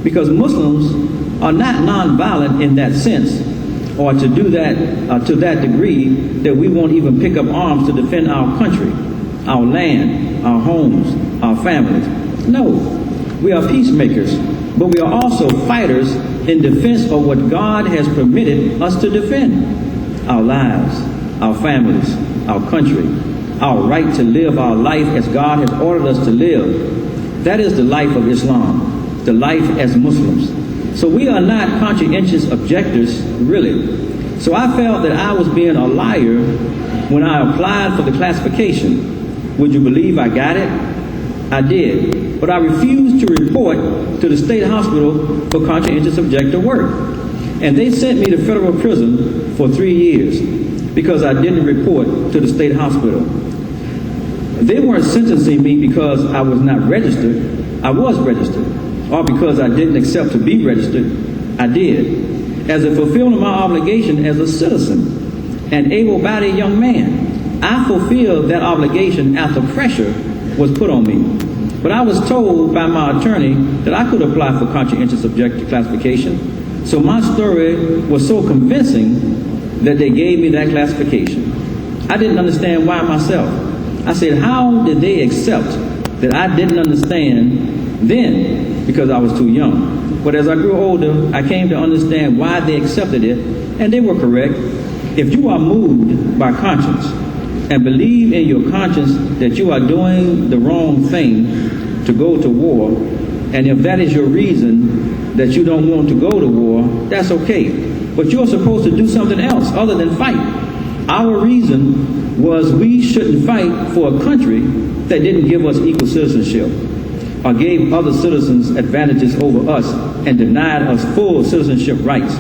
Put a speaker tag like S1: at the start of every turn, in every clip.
S1: because Muslims are not nonviolent in that sense, or to do that to that degree that we won't even pick up arms to defend our country, our land, our homes, our families. No, we are peacemakers, but we are also fighters in defense of what God has permitted us to defend: our lives, our families, our country, our right to live our life as God has ordered us to live. That is the life of Islam, the life as Muslims. So we are not conscientious objectors, really. So I felt that I was being a liar when I applied for the classification. Would you believe I got it? I did. But I refused to report to the state hospital for conscientious objector work. And they sent me to federal prison for 3 years because I didn't report to the state hospital. They weren't sentencing me because I was not registered. I was registered. Or because I didn't accept to be registered. I did. As a fulfillment of my obligation as a citizen, an able-bodied young man, I fulfilled that obligation after pressure was put on me. But I was told by my attorney that I could apply for conscientious objector classification. So my story was so convincing that they gave me that classification. I didn't understand why myself. I said, how did they accept that I didn't understand then? Because I was too young. But as I grew older, I came to understand why they accepted it, and they were correct. If you are moved by conscience and believe in your conscience that you are doing the wrong thing to go to war, and if that is your reason that you don't want to go to war, that's okay. But you're supposed to do something else other than fight. Our reason was we shouldn't fight for a country that didn't give us equal citizenship, or gave other citizens advantages over us and denied us full citizenship rights.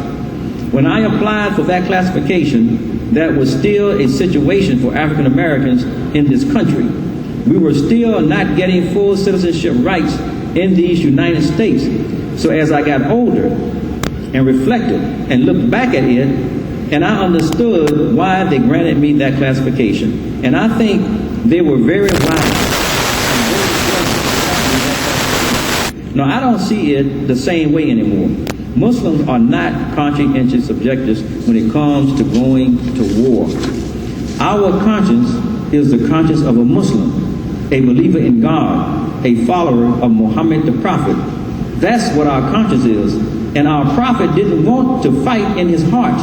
S1: When I applied for that classification, that was still a situation for African Americans in this country. We were still not getting full citizenship rights in these United States. So as I got older and reflected and looked back at it, and I understood why they granted me that classification. And I think they were very wise. Now, I don't see it the same way anymore. Muslims are not conscientious objectors when it comes to going to war. Our conscience is the conscience of a Muslim, a believer in God, a follower of Mohammed the Prophet. That's what our conscience is. And our Prophet didn't want to fight in his heart,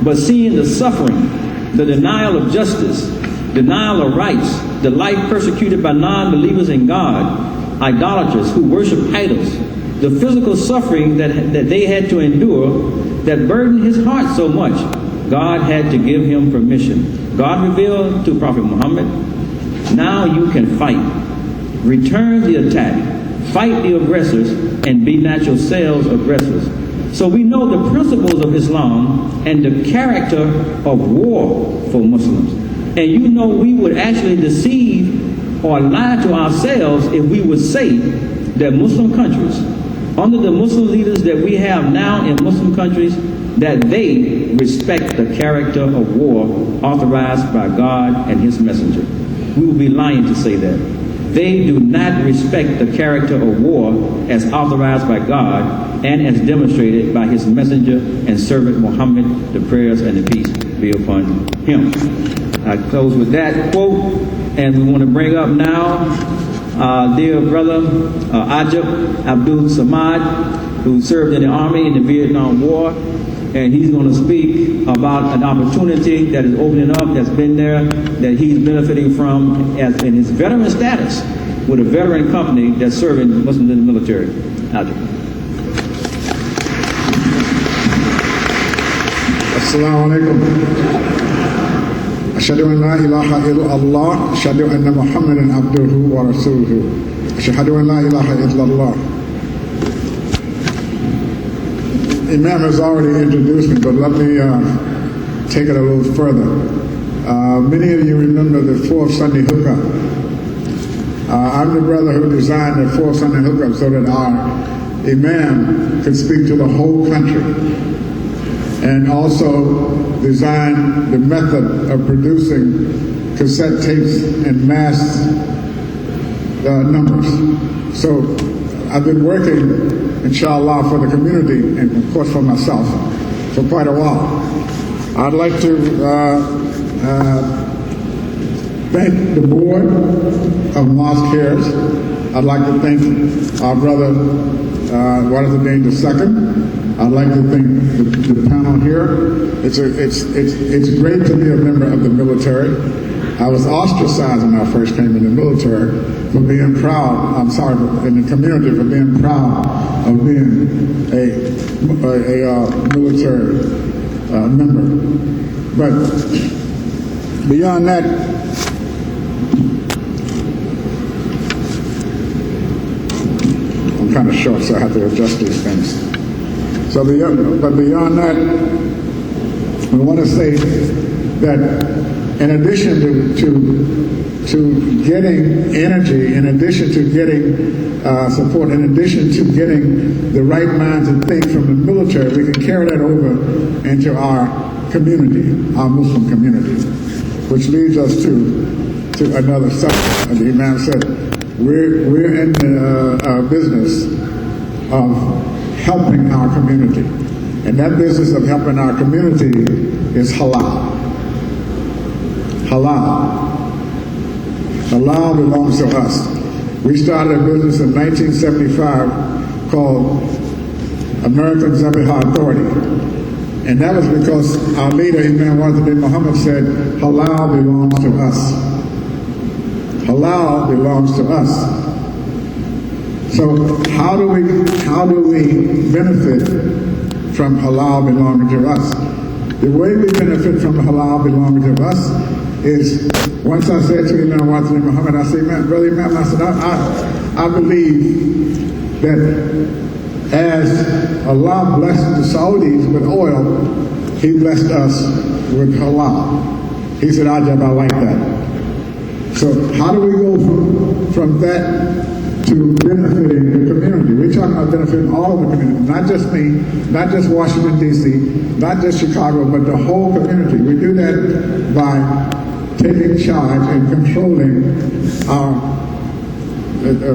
S1: but seeing the suffering, the denial of justice, denial of rights, the life persecuted by non-believers in God, idolaters who worship idols, the physical suffering that they had to endure that burdened his heart so much, God had to give him permission. God revealed to Prophet Muhammad, now you can fight. Return the attack. Fight the aggressors and be not yourselves aggressors. So we know the principles of Islam and the character of war for Muslims. And you know we would actually deceive or lie to ourselves if we would say that Muslim countries, under the Muslim leaders that we have now in Muslim countries, that they respect the character of war authorized by God and his messenger. We would be lying to say that. They do not respect the character of war as authorized by God and as demonstrated by his messenger and servant Muhammad, the prayers and the peace be upon him. I close with that quote, and we want to bring up now dear brother Ajib Abdul Samad, who served in the Army in the Vietnam War, and he's going to speak about an opportunity that is opening up, that's been there, that he's benefiting from as in his veteran status with a veteran company that's serving Muslims in the military. Ajib.
S2: Assalamu alaikum. Ashhadu an la ilaha illallah, ashhadu anna Muhammadan abduhu wa rasuluhu. Ashhadu an la ilaha illallah. Imam has already introduced me, but let me take it a little further. Many of you remember the fourth Sunday hookup. I'm the brother who designed the fourth Sunday hookup so that our Imam could speak to the whole country, and also design the method of producing cassette tapes in mass numbers. So I've been working, inshallah, for the community and, of course, for myself for quite a while. I'd like to thank the board of Mosque Cares. I'd like to thank our brother, Deen II. I'd like to thank the panel here. It's great to be a member of the military. I was ostracized when I first came in the military for being proud. In the community for being proud of being a military member. But beyond that, I'm kind of short, so I have to adjust these things. But beyond that, we want to say that in addition to getting energy, in addition to getting support, in addition to getting the right minds and things from the military, we can carry that over into our community, our Muslim community, which leads us to another subject. As the Imam said, we're in the business of helping our community. And that business of helping our community is halal. Halal. Halal belongs to us. We started a business in 1975 called American Zabiha Authority. And that was because our leader, Imam Mohammed, said, halal belongs to us. Halal belongs to us. So how do we benefit from halal belonging to us? The way we benefit from halal belonging to us is, once I said to Imam Mohammed, I said, Brother Imam, I said, I believe that as Allah blessed the Saudis with oil, He blessed us with halal. He said, Ajab, I like that. So how do we go from that to benefiting the community? We're talking about benefiting all of the community, not just me, not just Washington, D.C., not just Chicago, but the whole community. We do that by taking charge and controlling our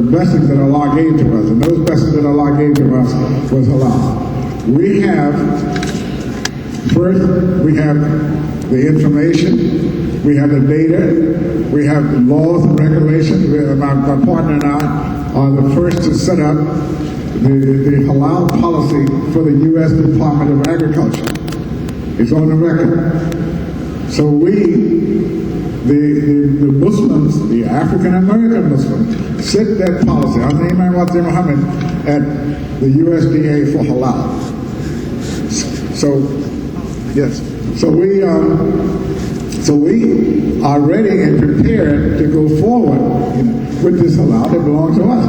S2: blessings that Allah gave to us. And those blessings that Allah gave to us was halal. We have the information, we have the data, we have the laws and regulations. My partner and I are the first to set up the halal policy for the U.S. Department of Agriculture. It's on the record. So the Muslims, the African American Muslims, set that policy. I'm the Imam Mohammed at the USDA for halal. So, yes. So we are ready and prepared to go forward with this halal that belongs to us.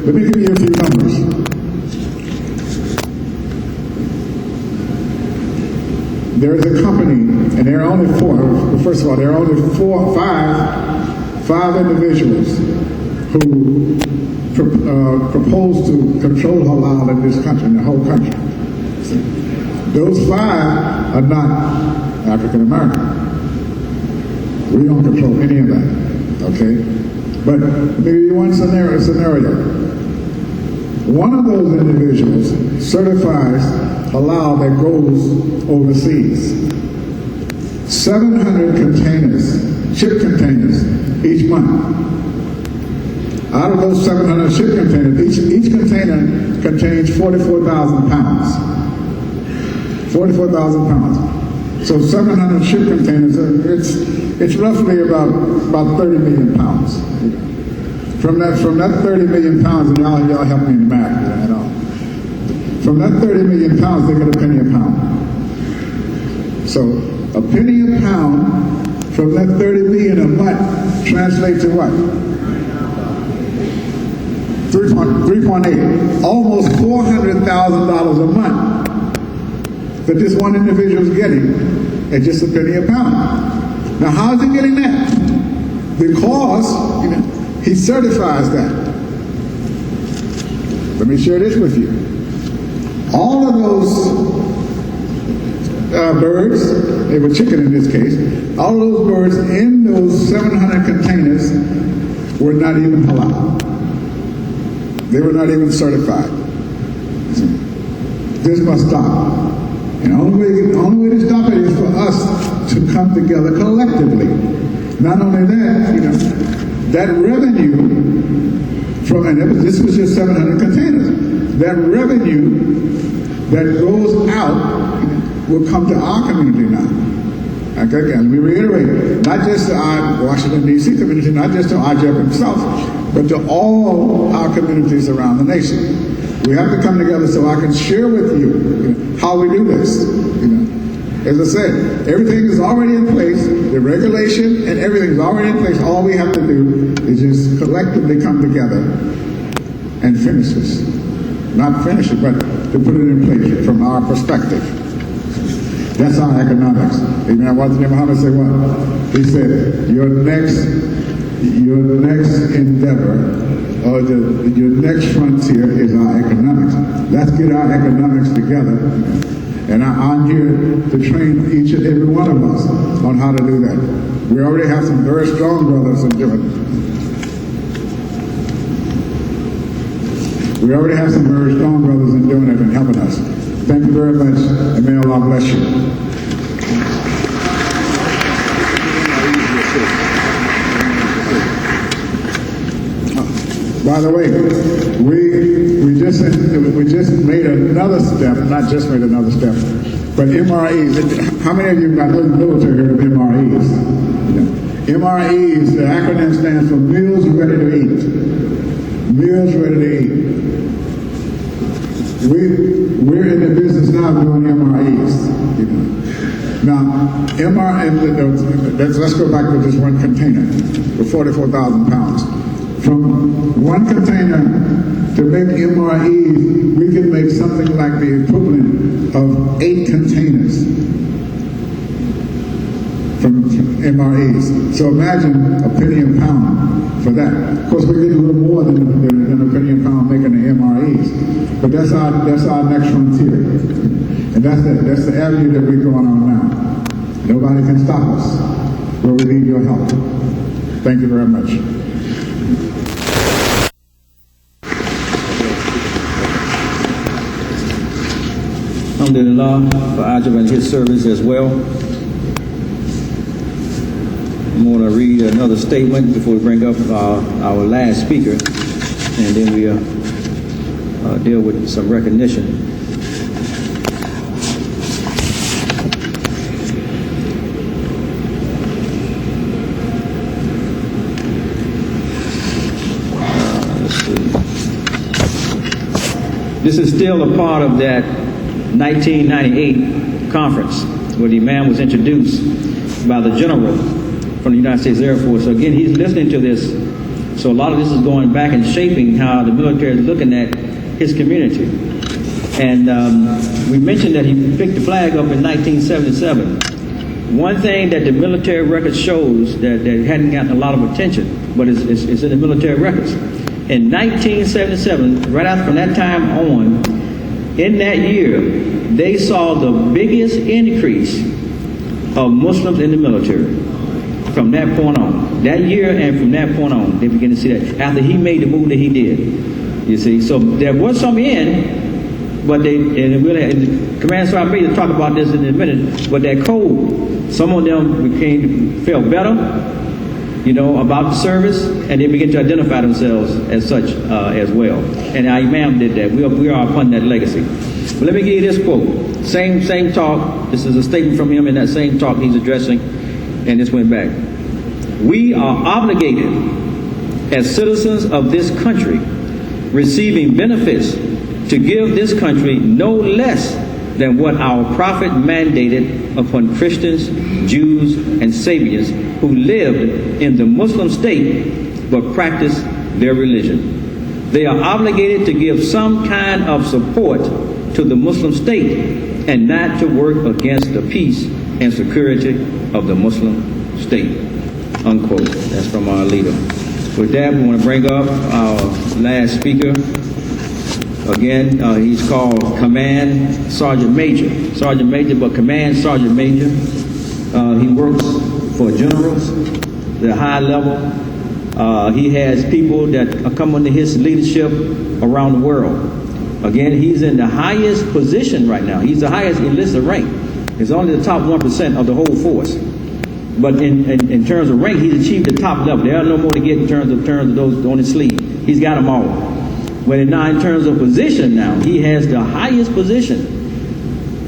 S2: Let me give you a few numbers. There's a company, and there are only four. First of all, there are only five individuals who propose to control halal in this country, in the whole country. Those five are not African American. We don't control any of that, okay? But maybe one scenario. One of those individuals certifies halal that goes overseas. 700 containers, ship containers, each month. Out of those 700 ship containers, each container contains 44,000 pounds. 44,000 pounds. So 700 ship containers, it's roughly about 30 million pounds. From that 30 million pounds, and y'all help me in the math at all. From that 30 million pounds, they get a penny a pound. So a penny a pound from that 30 million a month translates to what? 3.8. Almost $400,000 a month that this one individual is getting at just a penny a pound. Now, how is he getting that? Because he certifies that. Let me share this with you. All of those birds, they were chicken in this case, all of those birds in those 700 containers were not even halal. They were not even certified. This must stop. And the only way to stop it is for us to come together collectively. Not only that, that revenue from, and this was just 700 containers, that revenue that goes out will come to our community now. Okay, and we reiterate, not just to our Washington, D.C. community, not just to Ajab himself, but to all our communities around the nation. We have to come together so I can share with you, how we do this. As I said, everything is already in place, the regulation and everything is already in place. All we have to do is just collectively come together and finish this. Not finish it, but to put it in place from our perspective. That's our economics. Amen. What did Mohammed say? What? He said, your next endeavor, or your next frontier is our economics. Let's get our economics together. And I'm here to train each and every one of us on how to do that. We already have some very strong brothers in doing it. We already have some very strong brothers in doing it and helping us. Thank you very much, and may Allah bless you. By the way, we just made another step, not just made another step, but MREs. How many of you got the military heard of MREs? MREs, the acronym stands for Meals Ready to Eat. Meals Ready to Eat. We're in the business now of doing MREs. Now, let's go back to this one container for 44,000 pounds. From one container to make MREs, we can make something like the equivalent of 8 containers from MREs. So imagine a penny a pound for that. Of course, we get a little more than a penny a pound making the MREs, but that's our next frontier, and that's the avenue that we're going on now. Nobody can stop us, but we need your help. Thank you very much.
S1: Alhamdulillah for Ajab and his service as well. I'm going to read another statement before we bring up our last speaker, and then we'll deal with some recognition. This is still a part of that 1998 conference where the Imam was introduced by the general from the United States Air Force. So again, he's listening to this. So a lot of this is going back and shaping how the military is looking at his community. And we mentioned that he picked the flag up in 1977. One thing that the military record shows that hadn't gotten a lot of attention, but it's in the military records. In 1977, right after from that time on, in that year, they saw the biggest increase of Muslims in the military from that point on. That year and from that point on, they began to see that after he made the move that he did. You see, so there was some in, but and Command Sergeant Major talk about this in a minute, but that code, some of them felt better, about the service, and they begin to identify themselves as such as well. And our Imam did that. We are upon that legacy. But let me give you this quote. Same talk. This is a statement from him in that same talk he's addressing, and this went back. We are obligated as citizens of this country, receiving benefits, to give this country no less than what our Prophet mandated upon Christians, Jews, and Sabians who lived in the Muslim state but practiced their religion. They are obligated to give some kind of support to the Muslim state and not to work against the peace and security of the Muslim state. Unquote. That's from our leader. With that, we want to bring up our last speaker. Again, he's called Command Sergeant Major. Sergeant Major, but Command Sergeant Major. He works for generals, the high level He has people that come under his leadership around the world. Again, he's in the highest position right now. He's the highest enlisted rank. He's only the top 1% of the whole force. But in terms of rank, he's achieved the top level. There are no more to get in terms of those on his sleeve. He's got them all. But now in terms of position now, he has the highest position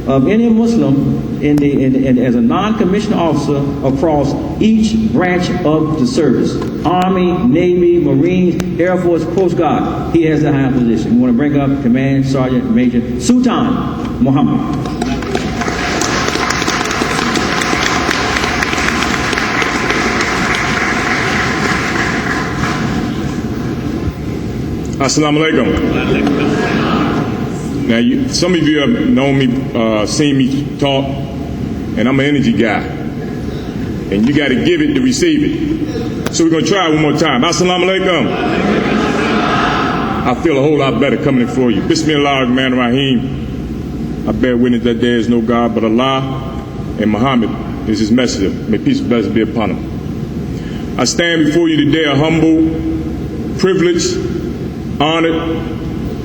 S1: of any Muslim as a non-commissioned officer across each branch of the service. Army, Navy, Marines, Air Force, Coast Guard. He has the highest position. We want to bring up Command Sergeant Major Sultan Mohammed.
S3: Assalamu alaikum. Now, some of you have known me, seen me talk, and I'm an energy guy. And you got to give it to receive it. So we're going to try it one more time. Assalamu alaikum. I feel a whole lot better coming in for you. Bismillah ar-Rahman ar-Rahim. I bear witness that there is no God but Allah, and Muhammad is his messenger. May peace and blessings be upon him. I stand before you today a humble, privileged, honored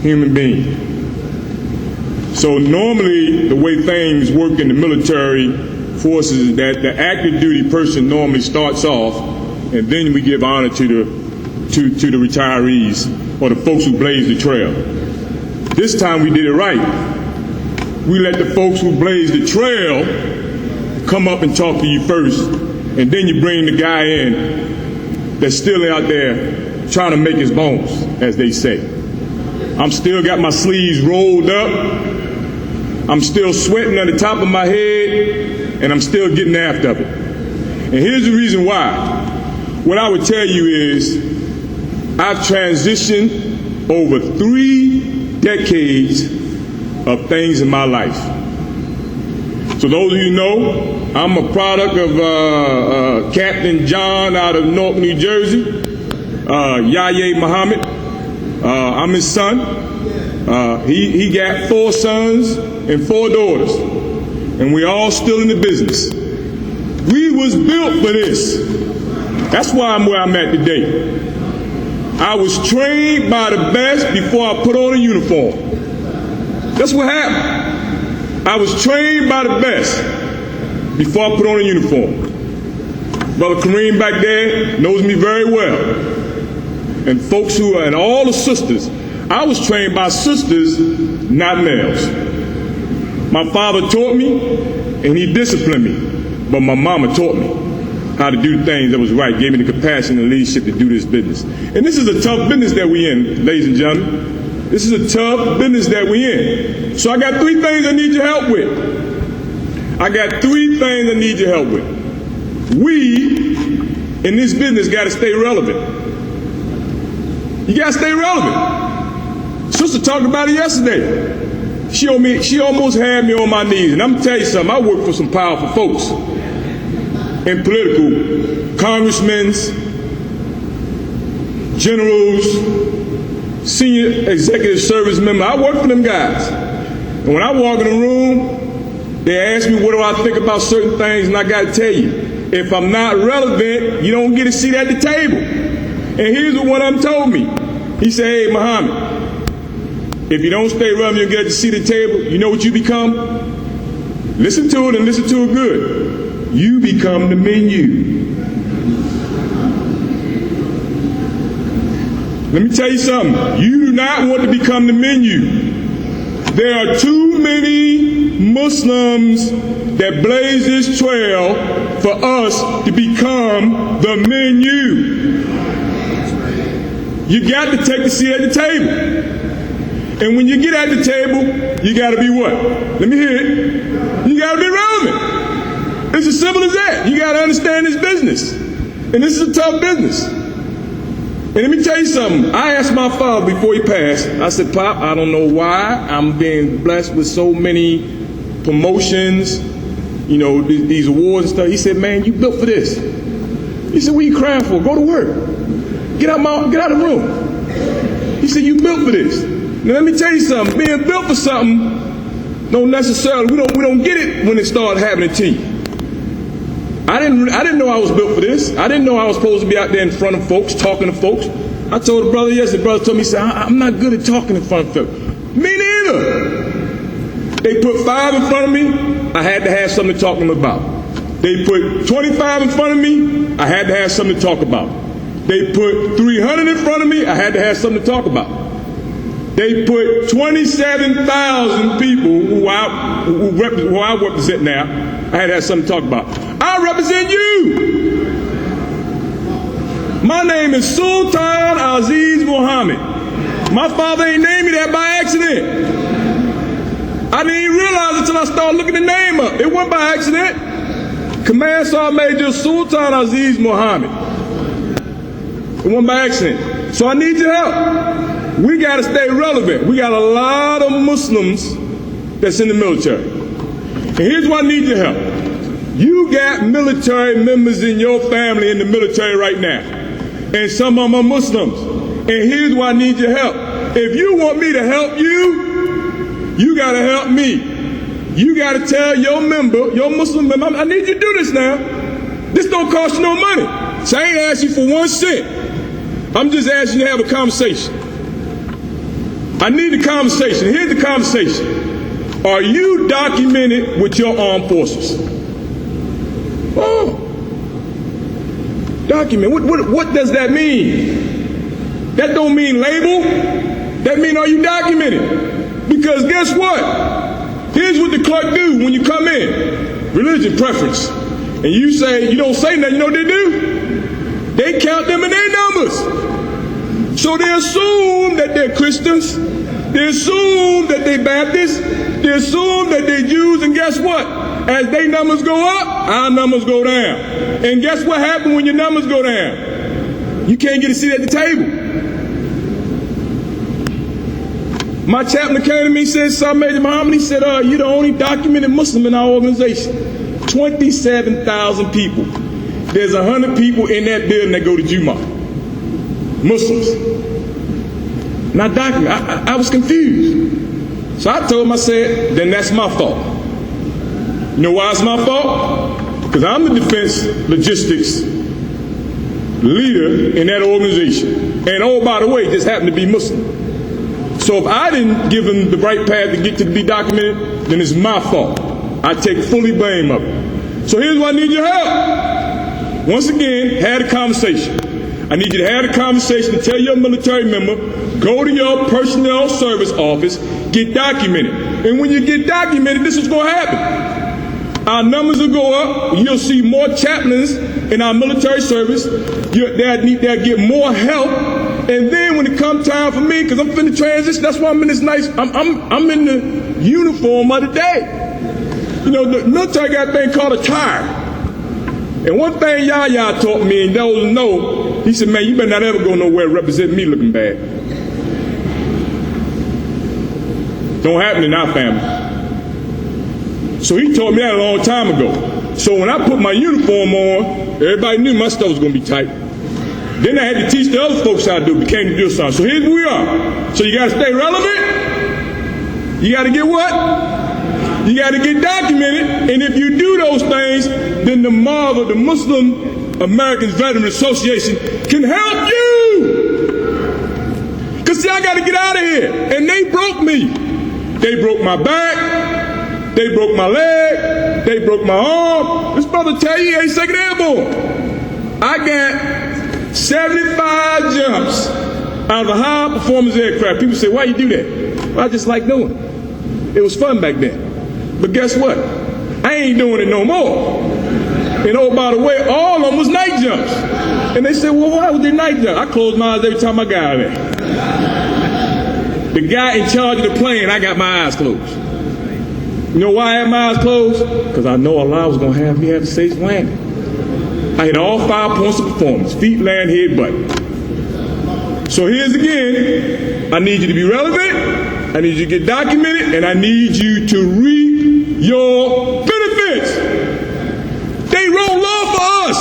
S3: human being. So normally the way things work in the military forces is that the active duty person normally starts off, and then we give honor to the retirees or the folks who blaze the trail. This time we did it right. We let the folks who blaze the trail come up and talk to you first, and then you bring the guy in that's still out there trying to make his bones, as they say. I'm still got my sleeves rolled up. I'm still sweating on the top of my head, and I'm still getting after it. And here's the reason why. What I would tell you is I've transitioned over 3 decades of things in my life. So those of you know, I'm a product of Captain John out of Newark, New Jersey, Yahya Mohammed. I'm his son. He got 4 sons and 4 daughters, and we all still in the business. We was built for this. That's why I'm where I'm at today. I was trained by the best before I put on a uniform. That's what happened. I was trained by the best before I put on a uniform. Brother Kareem back there knows me very well. And folks who are, and all the sisters, I was trained by sisters, not males. My father taught me, and he disciplined me, but my mama taught me how to do things that was right, gave me the compassion and leadership to do this business. And this is a tough business that we in, ladies and gentlemen. This is a tough business that we in. So I got 3 things I need your help with. I got 3 things I need your help with. We, in this business, got to stay relevant. You got to stay relevant. Sister talked about it yesterday. She almost had me on my knees. And I'm going to tell you something. I work for some powerful folks in political, congressmen, generals, senior executive service members. I work for them guys. And when I walk in the room, they ask me what do I think about certain things, and I got to tell you, if I'm not relevant, you don't get a seat at the table. And here's what one of them told me. He said, hey, Muhammad, if you don't stay relevant and get to see the table, you know what you become? Listen to it and listen to it good. You become the menu. Let me tell you something. You do not want to become the menu. There are too many Muslims that blaze this trail for us to become the menu. You got to take a seat at the table. And when you get at the table, you got to be what? Let me hear it. You got to be relevant. It's as simple as that. You got to understand this business. And this is a tough business. And let me tell you something. I asked my father before he passed, I said, Pop, I don't know why I'm being blessed with so many promotions, you know, these awards and stuff. He said, man, you built for this. He said, what are you crying for? Go to work. Get out of the room. He said, you built for this. Now let me tell you something. Being built for something, don't necessarily, we don't get it when it starts happening to you. I didn't know I was built for this. I didn't know I was supposed to be out there in front of folks, talking to folks. I told the brother yesterday, the brother told me, he said, I'm not good at talking in front of folks. Me neither. They put 5 in front of me, I had to have something to talk to them about. They put 25 in front of me, I had to have something to talk about. They put 300 in front of me, I had to have something to talk about. They put 27,000 people who I represent now, I had to have something to talk about. I represent you. My name is Sultan Aziz Mohammed. My father ain't named me that by accident. I didn't even realize it until I started looking the name up. It wasn't by accident. Command Sergeant Major Sultan Aziz Mohammed. It wasn't by accident. So I need your help. We got to stay relevant. We got a lot of Muslims that's in the military. And here's why I need your help. You got military members in your family in the military right now. And some of them are Muslims. And here's why I need your help. If you want me to help you, you got to help me. You got to tell your member, your Muslim member, I need you to do this now. This don't cost you no money. So I ain't asking you for 1 cent. I'm just asking you to have a conversation. I need a conversation. Here's the conversation. Are you documented with your armed forces? Oh. Document. What does that mean? That don't mean label. That mean are you documented? Because guess what? Here's what the clerk do when you come in. Religion preference. And you say, you don't say nothing, you know what they do? They count them in their numbers. So they assume that they're Christians. They assume that they're Baptists. They assume that they're Jews. And guess what? As their numbers go up, our numbers go down. And guess what happens when your numbers go down? You can't get a seat at the table. My chaplain came to me and said, Sergeant Major Mohammed, he said, you're the only documented Muslim in our organization. 27,000 people. There's 100 people in that building that go to Jumu'ah. Muslims. Not documented. I was confused. So I told him, I said, then that's my fault. You know why it's my fault? Because I'm the defense logistics leader in that organization. And oh, by the way, just happened to be Muslim. So if I didn't give him the right path to get to be documented, then it's my fault. I take fully blame of it. So here's why I need your help. Once again, have a conversation. I need you to have a conversation to tell your military member, go to your personnel service office, get documented. And when you get documented, this is going to happen. Our numbers will go up. You'll see more chaplains in our military service. They'll get more help. And then when it comes time for me, because I'm finna transition, that's why I'm in this nice, I'm in the uniform of the day. You know, the military got a thing called a tire. And one thing Yahya taught me, and those who know, he said, man, you better not ever go nowhere representing me looking bad. Don't happen in our family. So he taught me that a long time ago. So when I put my uniform on, everybody knew my stuff was going to be tight. Then I had to teach the other folks how to do it, became to do something. So here's where we are. So you got to stay relevant. You got to get what? You got to get documented. And if you do those things, then the MARVA, the Muslim American Veteran Association, can help you. Because see, I got to get out of here. And they broke me. They broke my back. They broke my leg. They broke my arm. This brother tell you he ain't second airborne. I got 75 jumps out of a high performance aircraft. People say, why you do that? Well, I just like doing it. It was fun back then. But guess what? I ain't doing it no more. And oh, by the way, all of them was night jumps. And they said, well, why was they night jumps? I closed my eyes every time I got out of there. The guy in charge of the plane, I got my eyes closed. You know why I had my eyes closed? Because I know Allah was going to have me have a safe landing. I hit all 5 points of performance: feet, land, head, butt. So here's again, I need you to be relevant, I need you to get documented, and I need you to reap your benefits. They roll off for us.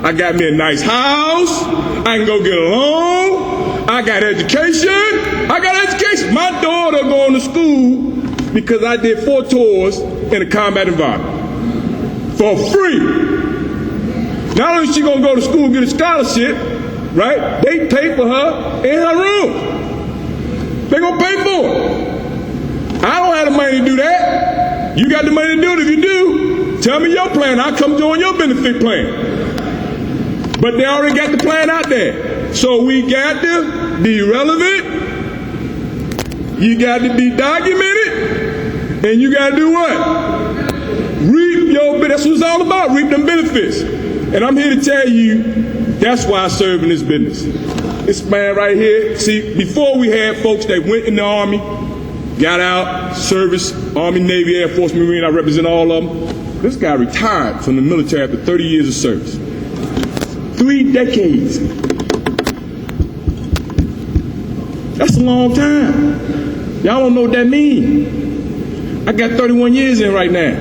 S3: I got me a nice house, I can go get a loan, I got education. My daughter going to school because I did 4 tours in a combat environment for free. Not only is she going to go to school and get a scholarship, right? They pay for her in her room. They're going to pay for it. I don't have the money to do that. You got the money to do it. If you do, tell me your plan. I'll come join your benefit plan. But they already got the plan out there. So we got to be relevant. You got to be documented. And you got to do what? Reap your benefits. That's what it's all about, reap them benefits. And I'm here to tell you, that's why I serve in this business. This man right here, see, before we had folks that went in the Army, got out, service, Army, Navy, Air Force, Marine, I represent all of them. This guy retired from the military after 30 years of service. 3 decades. That's a long time. Y'all don't know what that means. I got 31 years in right now.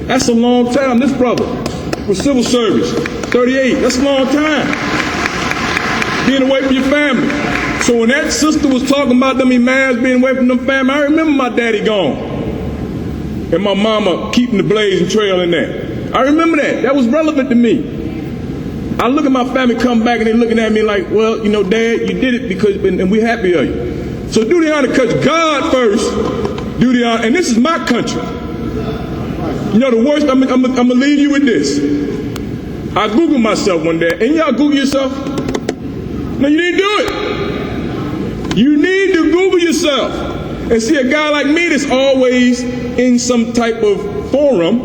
S3: That's a long time. This brother was civil service, 38. That's a long time. Being away from your family. So when that sister was talking about them imams being away from them family, I remember my daddy gone. And my mama keeping the blazing trail in there. I remember that. That was relevant to me. I look at my family come back and they're looking at me like, well, you know, Dad, you did it because, and we're happy of you. So do the honor, because God first, do the honor. And this is my country. You know the worst, I'm gonna leave you with this. I Googled myself one day, and y'all Google yourself? No, you didn't do it. You need to Google yourself and see a guy like me that's always in some type of forum.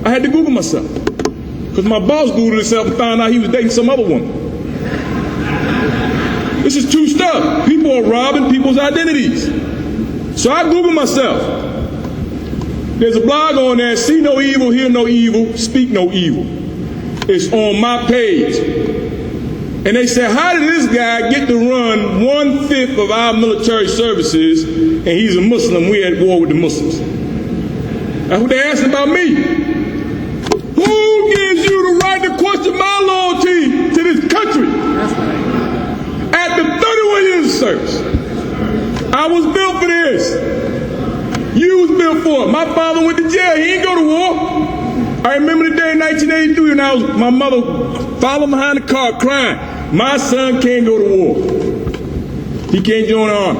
S3: I had to Google myself because my boss Googled himself and found out he was dating some other woman. This is true stuff. People are robbing people's identities. So I Googled myself. There's a blog on there, see no evil, hear no evil, speak no evil. It's on my page. And they said, how did this guy get to run 1/5 of our military services and he's a Muslim, we at war with the Muslims? That's what they asked about me. Who gives you the right to question my loyalty to this country? After 31 years of service, I was built for this. You was built for it. My father went to jail. He didn't go to war. I remember the day in 1983 when my mother followed behind the car crying, my son can't go to war. He can't join the army.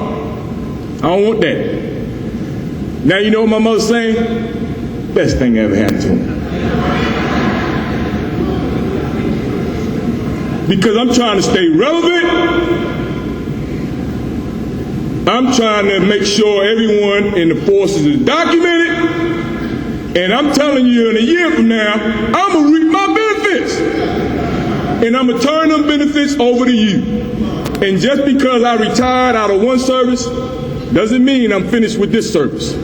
S3: I don't want that. Now you know what my mother's saying? Best thing ever happened to him. Because I'm trying to stay relevant. I'm trying to make sure everyone in the forces is documented. And I'm telling you, in a year from now, I'm going to reap my benefits. And I'm going to turn them benefits over to you. And just because I retired out of one service doesn't mean I'm finished with this service.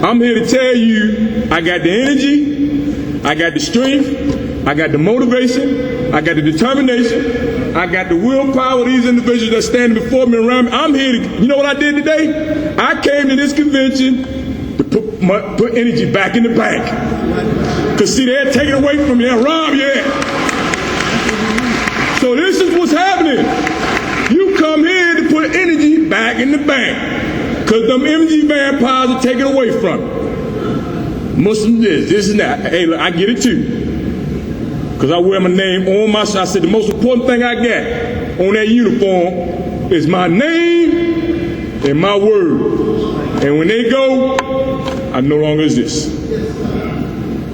S3: I'm here to tell you, I got the energy, I got the strength, I got the motivation, I got the determination, I got the willpower of these individuals that are standing before me and around me. I'm here to, you know what I did today? I came to this convention to put energy back in the bank. Because see, they're taking away from you and rob you. So this is what's happening. You come here to put energy back in the bank. Because them energy vampires are taken away from you. Muslim this and that. Hey, look, I get it too. Because I wear my name on my shirt. I said the most important thing I got on that uniform is my name and my word. And when they go, I no longer exist.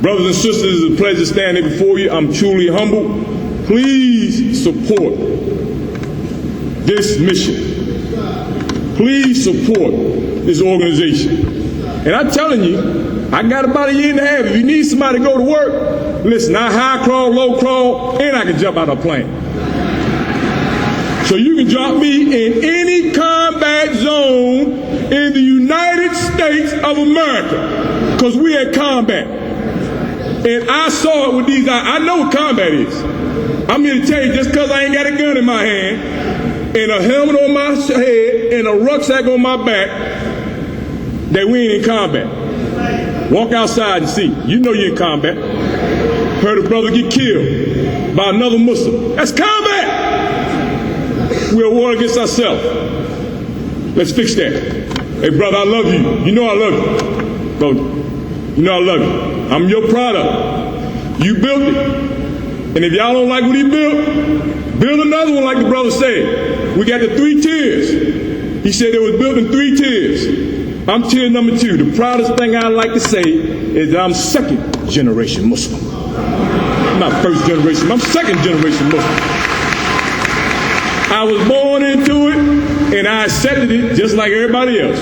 S3: Brothers and sisters, it's a pleasure standing before you. I'm truly humbled. Please support this mission. Please support this organization. And I'm telling you, I got about a year and a half. If you need somebody to go to work, listen, I high crawl, low crawl, and I can jump out of a plane. So you can drop me in any combat zone in the United States of America, because we at combat. And I saw it with these eyes. I know what combat is. I'm here to tell you, just because I ain't got a gun in my hand, and a helmet on my head, and a rucksack on my back, that we ain't in combat. Walk outside and see. You know you're in combat. Heard a brother get killed by another Muslim. That's combat. We're at war against ourselves. Let's fix that. Hey, brother, I love you. You know I love you. Bro, you know I love you. I'm your product. You built it. And if y'all don't like what he built, build another one like the brother said. We got the 3 tiers. He said it was built in 3 tiers. I'm tier number 2. The proudest thing I like to say is that I'm 2nd generation Muslim. I'm not 1st generation, I'm 2nd generation Muslim. I was born into it, and I accepted it just like everybody else.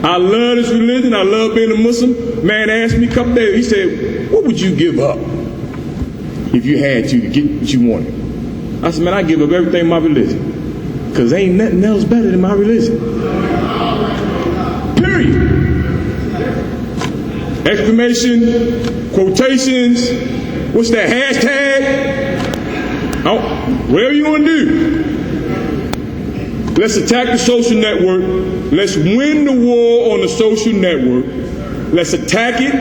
S3: I love this religion. I love being a Muslim. Man asked me a couple days, he said, what would you give up if you had to get what you wanted? I said, man, I give up everything in my religion, because ain't nothing else better than my religion. Period. Exclamation, quotations, what's that, hashtag? Oh, whatever you want to do. Let's attack the social network. Let's win the war on the social network. Let's attack it.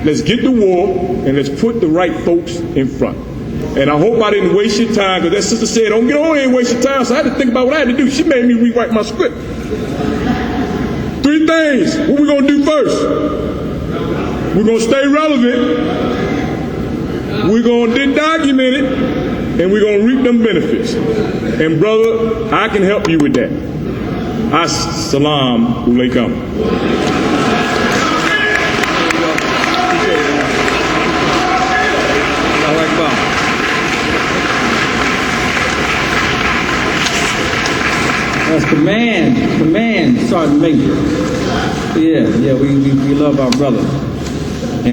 S3: Let's get the war, and let's put the right folks in front. And I hope I didn't waste your time, because that sister said, don't get on here and waste your time. So I had to think about what I had to do. She made me rewrite my script. 3 things. What we going to do first? We're going to stay relevant. We're going to then document it. And we're going to reap them benefits. And brother, I can help you with that. As-salam alaikum.
S1: That's command, Sergeant Major. Yeah, we love our brother.